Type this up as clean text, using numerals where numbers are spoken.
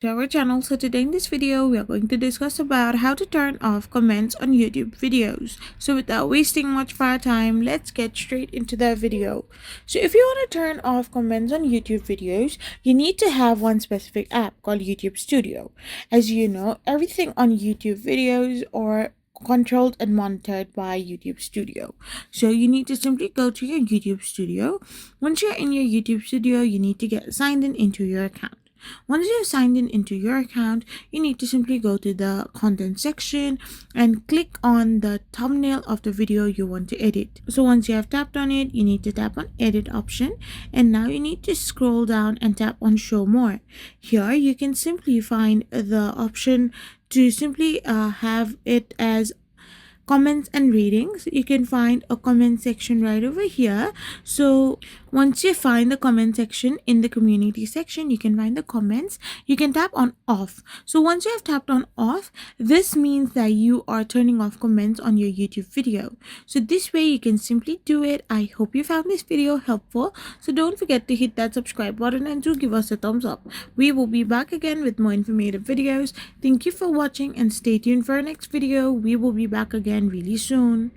To our channel. So today in this video we are going to discuss about how to turn off comments on YouTube videos. So without wasting much of our time, let's get straight into the video. So if you want to turn off comments on YouTube videos, you need to have one specific app called YouTube Studio. As you know, everything on YouTube videos are controlled and monitored by YouTube Studio. So you need to simply go to your YouTube Studio. Once you're in your YouTube Studio, you need to get signed in into your account. Once you've signed in into your account, you need to simply go to the content section and click on the thumbnail of the video you want to edit. So once you have tapped on it, you need to tap on edit option, and now you need to scroll down and tap on show more. Here you can simply find the option to simply have it as comments and ratings. You can find a comment section right over here. So once you find the comment section, in the community section you can find the comments. You can tap on off. So once you have tapped on off, this means that you are turning off comments on your YouTube video. So this way you can simply do it. I hope you found this video helpful. So don't forget to hit that subscribe button and do give us a thumbs up. We will be back again with more informative videos. Thank you for watching and stay tuned for our next video. We will be back again really soon.